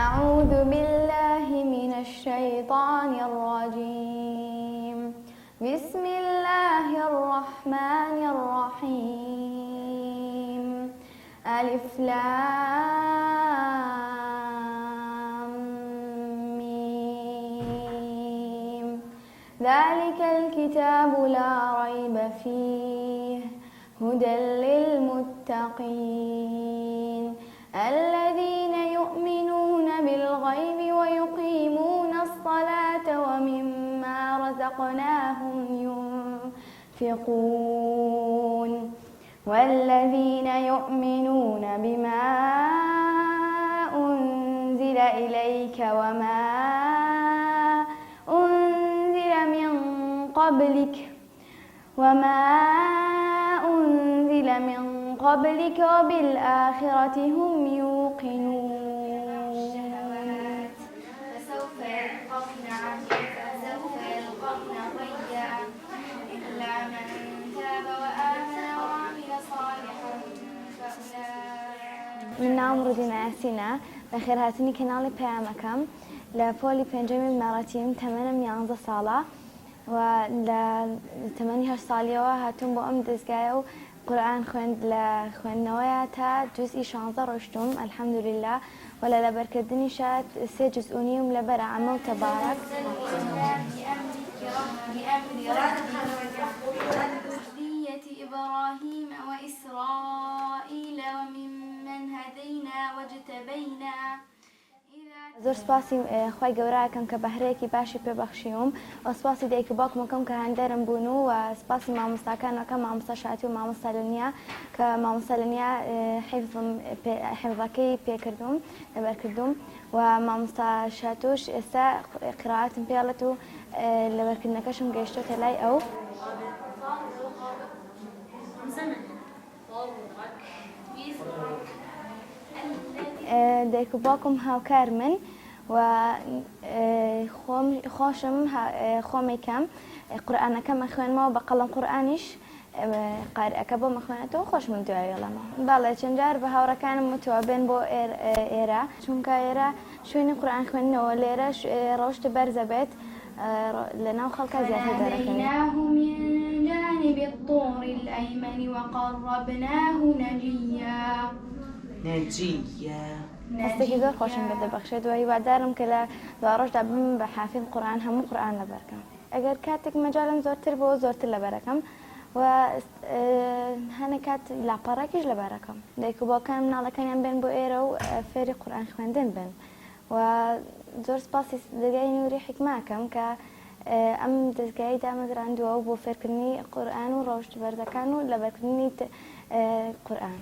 أعوذ بالله من الشيطان الرجيم. بسم الله الرحمن الرحيم. ألف لام ميم. ذلك الكتاب لا ريب فيه هدى للمتقين الذين يؤمنون بالغيب ويقيمون الصلاة ومما رزقناهم ينفقون والذين يؤمنون بما أنزل إليك وما أنزل من قبلك وبالآخرة هم يوقنون. فسوف يلقون غيا إلا من تاب وآمن وعمل صالحا فأولئك. من نام ڕودینە ئاسینە بە خێرهاتنی کەناڵی پەیامەکەم لە پۆلی پێنجەمی مەڕەتیم تەمەنم 11 ساڵە و لە تەمەنی 8 ساڵیەوە هاتووم بۆ ئەم دەستگایە و قورئان خوێند لە خوێندنەوەیە تا جوزئی 16 ڕۆشتوم ئەلحەمدوللیلا و لە لەبەرکردنیشە 3 جزئونیم لەبەرە عەمە و تەبارەک. إبراهيم وإسرائيل وممن هدينا واجتبينا. زۆر سپاسی خی گەوراکەم کە بەهرەیەکی باشی پێبەخشیوم و سپاسی دایک و باوکمەکەم کە هەندێرم بوون و سپاسی مامۆستاکانەکە مامۆستا شاتی و مامۆستا لەنیا کە مامۆستا لەنیا حیفظەکەی پێکردوم لەبەرکردوم و مامۆستا شاتوش ئێستا قراءەتم پێڵێت و لەبەرکردنەکەشم گەیشتۆتە لای ئەو. دایک و باوکم هاوکار من و خۆشم خۆمێکم قورئانەکەمە خوێنمەوە بە قەڵەم قورئانیش قارئەکە بۆ مەخوێنێتەوە خۆشمم دوایێڵەمە. باڵێ چەند جار بە هاوڕەکانم وتووە بێن بۆ ئێرە چونکە ئێرە شوێنی قورئان خوێندنەوە لێرە ڕۆشت بەرزە بێت لەناو خەڵکە زیاتر دەرەکەوێت. من جانب الطور الأيمن وقربناه نجيا. هەستێکی زۆر خۆشم بە دەبەخشێت و هیوادارم کە لە دوڕۆژدا بم بە حافظ قورئان هەموو قورئان لەبەرکەم. ئەگەر کاتێک مەجالم زۆرتر بۆ زۆرتر لەبەرەکەم و هەنە کات لاپەڕێکیش لەبەرەکەم. دایک و باوکانم مناڵەکانیان بێن بۆ ئێرە و فێری قورئان خوێندن بن و زۆر سپاسی دەرگای نووری حیکماکەم کە ئەم دەستگای دامەزراندووە بۆ فێرکردنی قورئان و ڕۆژ بەرزەکان و لەبەرکردنی قورئان.